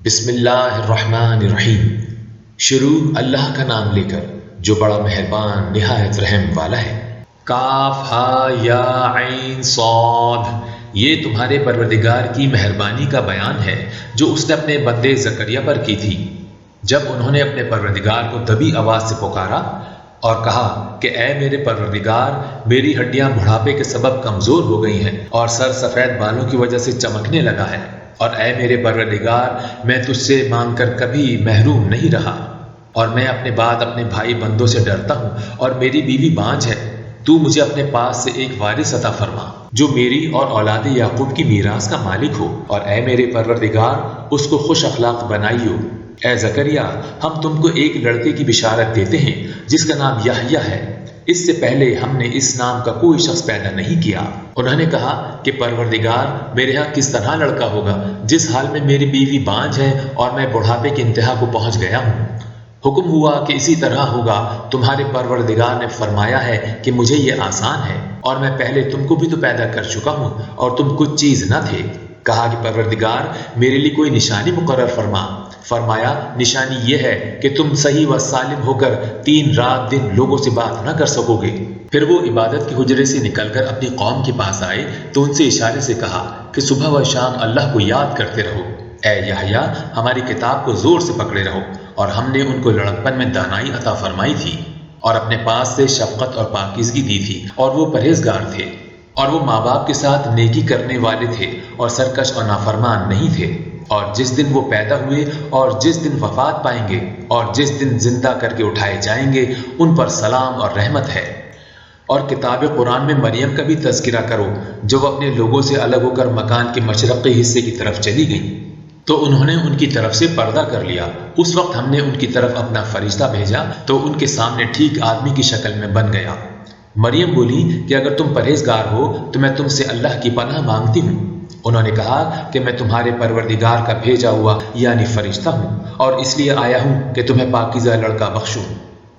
بسم اللہ الرحمن الرحیم۔ شروع اللہ کا نام لے کر جو بڑا مہربان نہایت رحم والا ہے۔ کاف ہا یا عین صاد، یہ تمہارے پروردگار کی مہربانی کا بیان ہے جو اس نے اپنے بندے زکریا پر کی تھی جب انہوں نے اپنے پروردگار کو دبی آواز سے پکارا اور کہا کہ اے میرے پروردگار، میری ہڈیاں بڑھاپے کے سبب کمزور ہو گئی ہیں اور سر سفید بالوں کی وجہ سے چمکنے لگا ہے، اور اے میرے پروردگار، میں تجھ سے مانگ کر کبھی محروم نہیں رہا، اور میں اپنے بعد اپنے بھائی بندوں سے ڈرتا ہوں، اور میری بیوی بانجھ ہے۔ تو مجھے اپنے پاس سے ایک وارث عطا فرما جو میری اور اولاد یعقوب کی میراث کا مالک ہو، اور اے میرے پروردگار، اس کو خوش اخلاق بنائیو۔ اے زکریا، ہم تم کو ایک لڑکے کی بشارت دیتے ہیں جس کا نام یحییٰ ہے، اس سے پہلے ہم نے اس نام کا کوئی شخص پیدا نہیں کیا۔ انہوں نے کہا کہ پروردگار، میرے ہاں کس طرح لڑکا ہوگا جس حال میں میری بیوی بانجھ ہے اور میں بڑھاپے کی انتہا کو پہنچ گیا ہوں۔ حکم ہوا کہ اسی طرح ہوگا۔ تمہارے پروردگار نے فرمایا ہے کہ مجھے یہ آسان ہے، اور میں پہلے تم کو بھی تو پیدا کر چکا ہوں اور تم کچھ چیز نہ تھے۔ کہا کہ پروردگار، میرے لیے کوئی نشانی مقرر فرما۔ فرمایا، نشانی یہ ہے کہ تم صحیح و سالم ہو کر 3 رات دن لوگوں سے بات نہ کر سکو گے۔ پھر وہ عبادت کے حجرے سے نکل کر اپنی قوم کے پاس آئے تو ان سے اشارے سے کہا کہ صبح و شام اللہ کو یاد کرتے رہو۔ اے یحییٰ، ہماری کتاب کو زور سے پکڑے رہو، اور ہم نے ان کو لڑکپن میں دانائی عطا فرمائی تھی اور اپنے پاس سے شفقت اور پاکیزگی دی تھی، اور وہ پرہیزگار تھے، اور وہ ماں باپ کے ساتھ نیکی کرنے والے تھے اور سرکش اور نافرمان نہیں تھے۔ اور جس دن وہ پیدا ہوئے اور جس دن وفات پائیں گے اور جس دن زندہ کر کے اٹھائے جائیں گے، ان پر سلام اور رحمت ہے۔ اور کتاب قرآن میں مریم کا بھی تذکرہ کرو جو وہ اپنے لوگوں سے الگ ہو کر مکان کے مشرقی حصے کی طرف چلی گئیں، تو انہوں نے ان کی طرف سے پردہ کر لیا۔ اس وقت ہم نے ان کی طرف اپنا فرشتہ بھیجا تو ان کے سامنے ٹھیک آدمی کی شکل میں بن گیا۔ مریم بولی کہ اگر تم پرہیزگار ہو تو میں تم سے اللہ کی پناہ مانگتی ہوں۔ انہوں نے کہا کہ میں تمہارے پروردگار کا بھیجا ہوا یعنی فرشتہ ہوں، اور اس لیے آیا ہوں کہ تمہیں پاکیزہ لڑکا بخشوں۔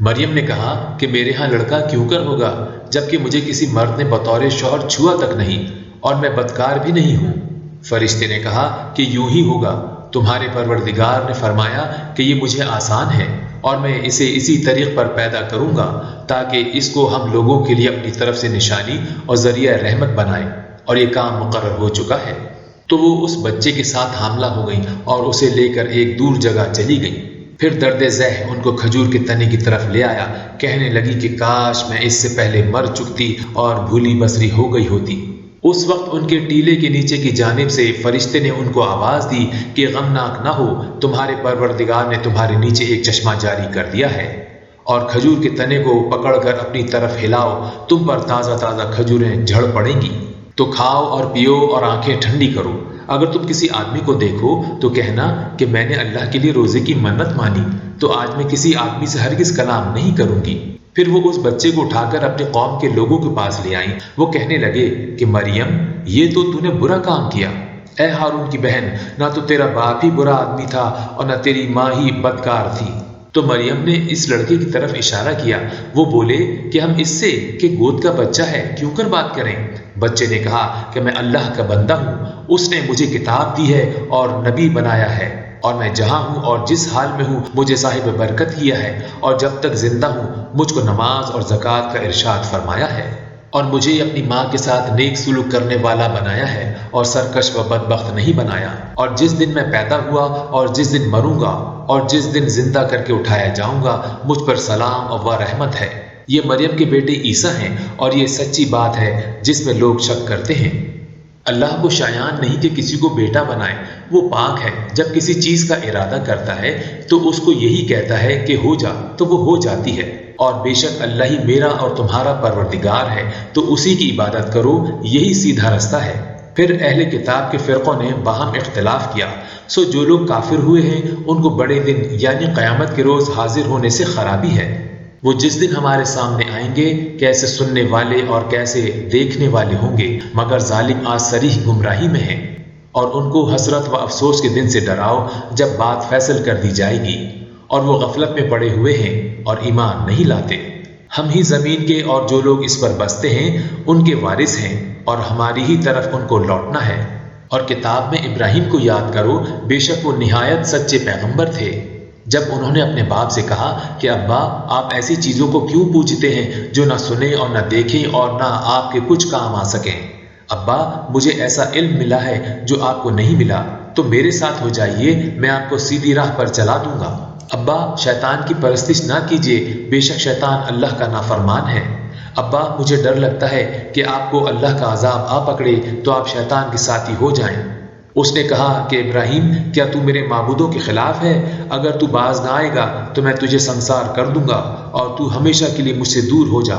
مریم نے کہا کہ میرے ہاں لڑکا کیوں کر ہوگا جبکہ مجھے کسی مرد نے بطور شوہر چھوا تک نہیں، اور میں بدکار بھی نہیں ہوں۔ فرشتے نے کہا کہ یوں ہی ہوگا۔ تمہارے پروردگار نے فرمایا کہ یہ مجھے آسان ہے، اور میں اسے اسی طریق پر پیدا کروں گا تاکہ اس کو ہم لوگوں کے لیے اپنی طرف سے نشانی اور ذریعہ رحمت بنائیں، اور یہ کام مقرر ہو چکا ہے۔ تو وہ اس بچے کے ساتھ حاملہ ہو گئیں اور اسے لے کر ایک دور جگہ چلی گئیں۔ پھر درد ذہ ان کو کھجور کے تنے کی طرف لے آیا، کہنے لگی کہ کاش میں اس سے پہلے مر چکتی اور بھولی بسری ہو گئی ہوتی۔ اس وقت ان کے ٹیلے کے نیچے کی جانب سے فرشتے نے ان کو آواز دی کہ غمناک نہ ہو، تمہارے پروردگار نے تمہارے نیچے ایک چشمہ جاری کر دیا ہے، اور کھجور کے تنے کو پکڑ کر اپنی طرف ہلاؤ، تم پر تازہ تازہ کھجوریں جھڑ پڑیں گی، تو کھاؤ اور پیو اور آنکھیں ٹھنڈی کرو۔ اگر تم کسی آدمی کو دیکھو تو کہنا کہ میں نے اللہ کے لیے روزے کی منت مانی، تو آج میں کسی آدمی سے ہرگز کلام نہیں کروں گی۔ پھر وہ اس بچے کو اٹھا کر اپنے قوم کے لوگوں کے پاس لے آئیں۔ وہ کہنے لگے کہ مریم، یہ تو نے برا کام کیا۔ اے ہارون کی بہن، نہ تو تیرا باپ ہی برا آدمی تھا اور نہ تیری ماں ہی بدکار تھی۔ تو مریم نے اس لڑکے کی طرف اشارہ کیا۔ وہ بولے کہ ہم اس سے کہ گود کا بچہ ہے کیوں کر بات کریں؟ بچے نے کہا کہ میں اللہ کا بندہ ہوں، اس نے مجھے کتاب دی ہے اور نبی بنایا ہے، اور میں جہاں ہوں اور جس حال میں ہوں مجھے صاحب برکت کیا ہے، اور جب تک زندہ ہوں مجھ کو نماز اور زکوٰۃ کا ارشاد فرمایا ہے، اور مجھے اپنی ماں کے ساتھ نیک سلوک کرنے والا بنایا ہے، اور سرکش و بدبخت نہیں بنایا۔ اور جس دن میں پیدا ہوا اور جس دن مروں گا اور جس دن زندہ کر کے اٹھایا جاؤں گا، مجھ پر سلام و رحمت ہے۔ یہ مریم کے بیٹے عیسیٰ ہیں، اور یہ سچی بات ہے جس میں لوگ شک کرتے ہیں۔ اللہ کو شایان نہیں کہ کسی کو بیٹا بنائے، وہ پاک ہے۔ جب کسی چیز کا ارادہ کرتا ہے تو اس کو یہی کہتا ہے کہ ہو جا، تو وہ ہو جاتی ہے۔ اور بے شک اللہ ہی میرا اور تمہارا پروردگار ہے، تو اسی کی عبادت کرو، یہی سیدھا رستہ ہے۔ پھر اہل کتاب کے فرقوں نے باہم اختلاف کیا، سو جو لوگ کافر ہوئے ہیں ان کو بڑے دن یعنی قیامت کے روز حاضر ہونے سے خرابی ہے۔ وہ جس دن ہمارے سامنے آئیں گے کیسے سننے والے اور کیسے دیکھنے والے ہوں گے، مگر ظالم آج صریح گمراہی میں ہیں۔ اور ان کو حسرت و افسوس کے دن سے ڈراؤ جب بات فیصل کر دی جائے گی، اور وہ غفلت میں پڑے ہوئے ہیں اور ایمان نہیں لاتے۔ ہم ہی زمین کے اور جو لوگ اس پر بستے ہیں ان کے وارث ہیں، اور ہماری ہی طرف ان کو لوٹنا ہے۔ اور کتاب میں ابراہیم کو یاد کرو، بے شک وہ نہایت سچے پیغمبر تھے۔ جب انہوں نے اپنے باپ سے کہا کہ ابا آپ ایسی چیزوں کو کیوں پوجتے ہیں جو نہ سنیں اور نہ دیکھیں اور نہ آپ کے کچھ کام آ سکیں؟ ابا مجھے ایسا علم ملا ہے جو آپ کو نہیں ملا، تو میرے ساتھ ہو جائیے، میں آپ کو سیدھی راہ پر چلا دوں گا۔ ابا شیطان کی پرستش نہ کیجیے، بے شک شیطان اللہ کا نافرمان ہے۔ ابا مجھے ڈر لگتا ہے کہ آپ کو اللہ کا عذاب آ پکڑے تو آپ شیطان کے ساتھی ہو جائیں۔ اس نے کہا کہ ابراہیم کیا تو میرے معبودوں کے خلاف ہے؟ اگر تو باز نہ آئے گا تو میں تجھے سنسار کر دوں گا اور تو ہمیشہ کے لیے مجھ سے دور ہو جا۔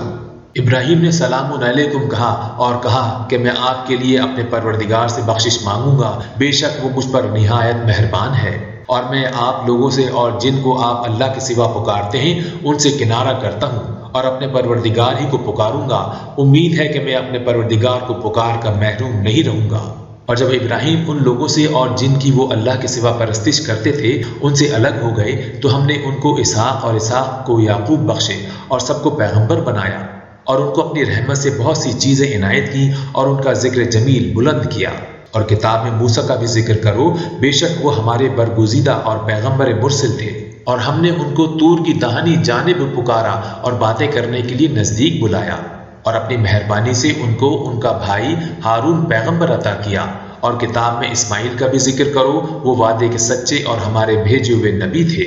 ابراہیم نے سلام علیکم کہا اور کہا کہ میں آپ کے لیے اپنے پروردگار سے بخشش مانگوں گا، بے شک وہ مجھ پر نہایت مہربان ہے، اور میں آپ لوگوں سے اور جن کو آپ اللہ کے سوا پکارتے ہیں ان سے کنارہ کرتا ہوں اور اپنے پروردگار ہی کو پکاروں گا۔ امید ہے کہ میں اپنے پروردگار کو پکار کر محروم نہیں رہوں گا۔ اور جب ابراہیم ان لوگوں سے اور جن کی وہ اللہ کے سوا پرستش کرتے تھے ان سے الگ ہو گئے تو ہم نے ان کو اسحاق اور اسحاق کو یعقوب بخشے اور سب کو پیغمبر بنایا، اور ان کو اپنی رحمت سے بہت سی چیزیں عنایت کی اور ان کا ذکر جمیل بلند کیا۔ اور کتاب میں موسیٰ کا بھی ذکر کرو، بے شک وہ ہمارے برگزیدہ اور پیغمبر مرسل تھے، اور ہم نے ان کو طور کی داہنی جانب پکارا اور باتیں کرنے کے لیے نزدیک بلایا، اور اپنی مہربانی سے ان کو ان کا بھائی ہارون پیغمبر عطا کیا۔ اور کتاب میں اسماعیل کا بھی ذکر کرو، وہ وعدے کے سچے اور ہمارے بھیجے ہوئے نبی تھے،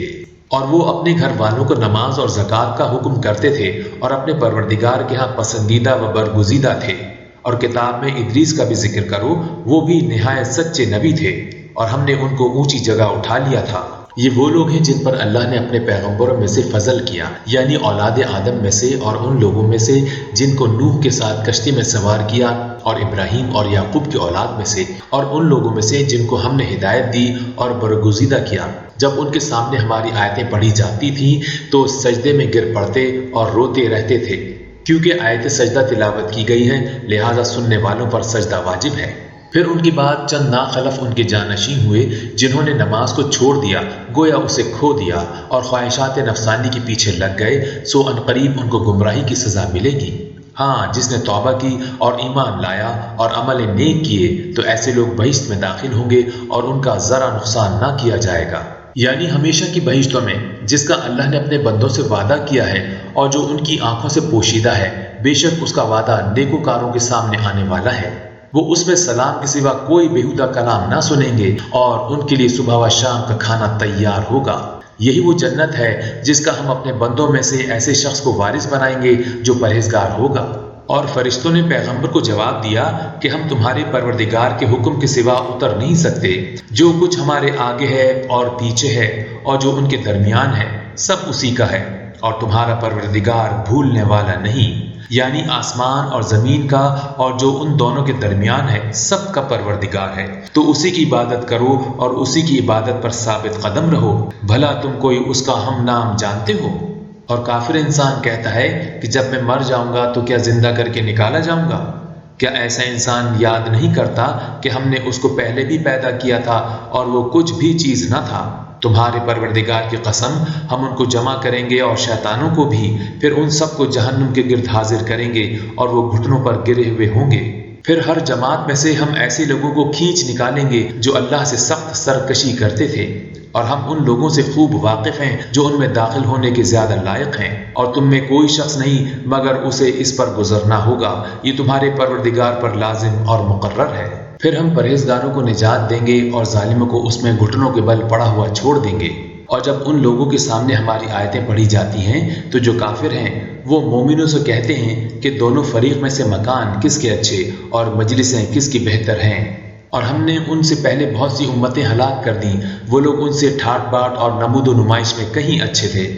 اور وہ اپنے گھر والوں کو نماز اور زکوٰۃ کا حکم کرتے تھے اور اپنے پروردگار کے ہاں پسندیدہ و برگزیدہ تھے۔ اور کتاب میں ادریس کا بھی ذکر کرو، وہ بھی نہایت سچے نبی تھے اور ہم نے ان کو اونچی جگہ اٹھا لیا تھا۔ یہ وہ لوگ ہیں جن پر اللہ نے اپنے پیغمبروں میں سے فضل کیا، یعنی اولاد آدم میں سے اور ان لوگوں میں سے جن کو نوح کے ساتھ کشتی میں سوار کیا، اور ابراہیم اور یعقوب کی اولاد میں سے، اور ان لوگوں میں سے جن کو ہم نے ہدایت دی اور برگزیدہ کیا۔ جب ان کے سامنے ہماری آیتیں پڑھی جاتی تھیں تو سجدے میں گر پڑتے اور روتے رہتے تھے، کیونکہ آیت سجدہ تلاوت کی گئی ہے، لہٰذا سننے والوں پر سجدہ واجب ہے۔ پھر ان کے بعد چند ناخلف ان کے جانشین ہوئے جنہوں نے نماز کو چھوڑ دیا، گویا اسے کھو دیا، اور خواہشات نفسانی کے پیچھے لگ گئے، سو عنقریب ان کو گمراہی کی سزا ملے گی۔ ہاں، جس نے توبہ کی اور ایمان لایا اور عمل نیک کیے تو ایسے لوگ بہشت میں داخل ہوں گے اور ان کا ذرا نقصان نہ کیا جائے گا، یعنی ہمیشہ کی بہشتوں میں جس کا اللہ نے اپنے بندوں سے وعدہ کیا ہے اور جو ان کی آنکھوں سے پوشیدہ ہے، بے شک اس کا وعدہ نیکوکاروں کے سامنے آنے والا ہے۔ وہ اس میں سلام کے سوا کوئی بیہودہ کلام نہ سنیں گے اور ان کے لیے صبح و شام کا کھانا تیار ہوگا۔ یہی وہ جنت ہے جس کا ہم اپنے بندوں میں سے ایسے شخص کو وارث بنائیں گے جو پرہیزگار ہوگا۔ اور فرشتوں نے پیغمبر کو جواب دیا کہ ہم تمہارے پروردگار کے حکم کے سوا اتر نہیں سکتے، جو کچھ ہمارے آگے ہے اور پیچھے ہے اور جو ان کے درمیان ہے سب اسی کا ہے، اور تمہارا پروردگار بھولنے والا نہیں، یعنی آسمان اور زمین کا اور جو ان دونوں کے درمیان ہے سب کا پروردگار ہے، تو اسی کی عبادت کرو اور اسی کی عبادت پر ثابت قدم رہو، بھلا تم کوئی اس کا ہم نام جانتے ہو؟ اور کافر انسان کہتا ہے کہ جب میں مر جاؤں گا تو کیا زندہ کر کے نکالا جاؤں گا؟ کیا ایسا انسان یاد نہیں کرتا کہ ہم نے اس کو پہلے بھی پیدا کیا تھا اور وہ کچھ بھی چیز نہ تھا؟ تمہارے پروردگار کی قسم، ہم ان کو جمع کریں گے اور شیطانوں کو بھی، پھر ان سب کو جہنم کے گرد حاضر کریں گے اور وہ گھٹنوں پر گرے ہوئے ہوں گے۔ پھر ہر جماعت میں سے ہم ایسے لوگوں کو کھینچ نکالیں گے جو اللہ سے سخت سرکشی کرتے تھے، اور ہم ان لوگوں سے خوب واقف ہیں جو ان میں داخل ہونے کے زیادہ لائق ہیں، اور تم میں کوئی شخص نہیں مگر اسے اس پر گزرنا ہوگا، یہ تمہارے پروردگار پر لازم اور مقرر ہے۔ پھر ہم پرہیزگاروں کو نجات دیں گے اور ظالموں کو اس میں گھٹنوں کے بل پڑا ہوا چھوڑ دیں گے۔ اور جب ان لوگوں کے سامنے ہماری آیتیں پڑھی جاتی ہیں تو جو کافر ہیں وہ مومنوں سے کہتے ہیں کہ دونوں فریق میں سے مکان کس کے اچھے اور مجلسیں کس کی بہتر ہیں، اور ہم نے ان سے پہلے بہت سی امتیں ہلاک کر دیں، وہ لوگ ان سے ٹھاٹ باٹ اور نمود و نمائش میں کہیں اچھے تھے۔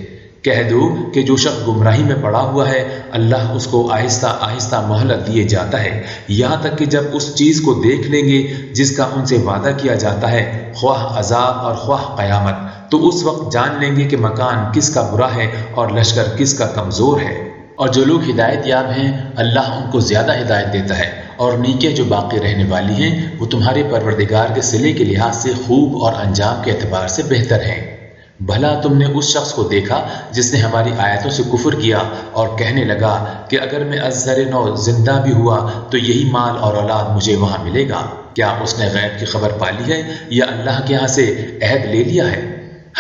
کہہ دو کہ جو شخص گمراہی میں پڑا ہوا ہے اللہ اس کو آہستہ آہستہ مہلت دیے جاتا ہے، یہاں تک کہ جب اس چیز کو دیکھ لیں گے جس کا ان سے وعدہ کیا جاتا ہے، خواہ عذاب اور خواہ قیامت، تو اس وقت جان لیں گے کہ مکان کس کا برا ہے اور لشکر کس کا کمزور ہے۔ اور جو لوگ ہدایت یاب ہیں اللہ ان کو زیادہ ہدایت دیتا ہے، اور نیکیاں جو باقی رہنے والی ہیں وہ تمہارے پروردگار کے صلے کے لحاظ سے خوب اور انجام کے اعتبار سے بہتر ہیں۔ بھلا تم نے اس شخص کو دیکھا جس نے ہماری آیتوں سے کفر کیا اور کہنے لگا کہ اگر میں از زر نو زندہ بھی ہوا تو یہی مال اور اولاد مجھے وہاں ملے گا، کیا اس نے غیب کی خبر پا لی ہے یا اللہ کے ہاں سے عہد لے لیا ہے؟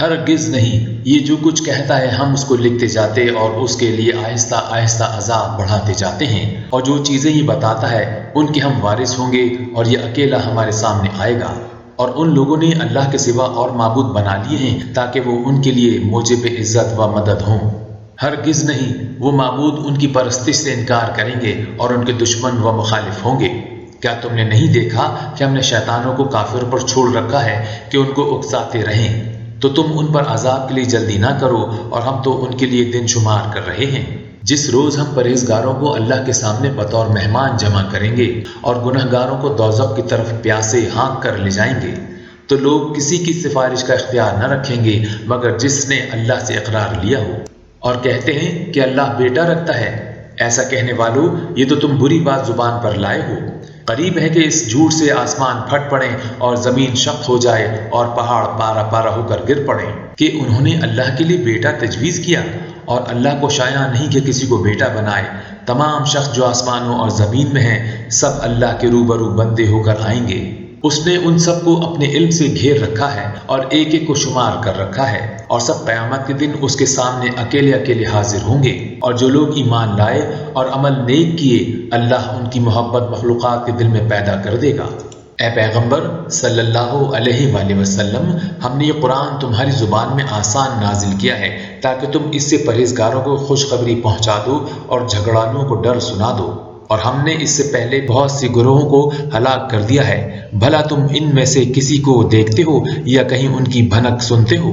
ہرگز نہیں، یہ جو کچھ کہتا ہے ہم اس کو لکھتے جاتے اور اس کے لیے آہستہ آہستہ عذاب بڑھاتے جاتے ہیں، اور جو چیزیں یہ بتاتا ہے ان کے ہم وارث ہوں گے اور یہ اکیلا ہمارے سامنے آئے گا۔ اور ان لوگوں نے اللہ کے سوا اور معبود بنا لیے ہیں تاکہ وہ ان کے لیے موجب عزت و مدد ہوں۔ ہرگز نہیں، وہ معبود ان کی پرستش سے انکار کریں گے اور ان کے دشمن و مخالف ہوں گے۔ کیا تم نے نہیں دیکھا کہ ہم نے شیطانوں کو کافر پر چھوڑ رکھا ہے کہ ان کو اکساتے رہیں؟ تو تم ان پر عذاب کے لیے جلدی نہ کرو، اور ہم تو ان کے لیے دن شمار کر رہے ہیں۔ جس روز ہم پرہیزگاروں کو اللہ کے سامنے بطور مہمان جمع کریں گے اور گنہگاروں کو دوزخ کی طرف پیاسے ہانک کر لے جائیں گے، تو لوگ کسی کی سفارش کا اختیار نہ رکھیں گے مگر جس نے اللہ سے اقرار لیا ہو، اور کہتے ہیں کہ اللہ بیٹا رکھتا ہے۔ ایسا کہنے والوں، یہ تو تم بری بات زبان پر لائے ہو۔ قریب ہے کہ اس جھوٹ سے آسمان پھٹ پڑیں اور زمین شق ہو جائے اور پہاڑ پارا پارا ہو کر گر پڑیں، کہ انہوں نے اللہ کے لیے بیٹا تجویز کیا، اور اللہ کو شایع نہیں کہ کسی کو بیٹا بنائے۔ تمام شخص جو آسمانوں اور زمین میں ہیں سب اللہ کے روبرو بندے ہو کر آئیں گے۔ اس نے ان سب کو اپنے علم سے گھیر رکھا ہے اور ایک ایک کو شمار کر رکھا ہے، اور سب قیامت کے دن اس کے سامنے اکیلے اکیلے حاضر ہوں گے۔ اور جو لوگ ایمان لائے اور عمل نیک کیے، اللہ ان کی محبت مخلوقات کے دل میں پیدا کر دے گا۔ اے پیغمبر صلی اللہ علیہ وآلہ وسلم، ہم نے یہ قرآن تمہاری زبان میں آسان نازل کیا ہے تاکہ تم اس سے پرہیزگاروں کو خوشخبری پہنچا دو اور جھگڑالوں کو ڈر سنا دو۔ اور ہم نے اس سے پہلے بہت سی گروہوں کو ہلاک کر دیا ہے، بھلا تم ان میں سے کسی کو دیکھتے ہو یا کہیں ان کی بھنک سنتے ہو؟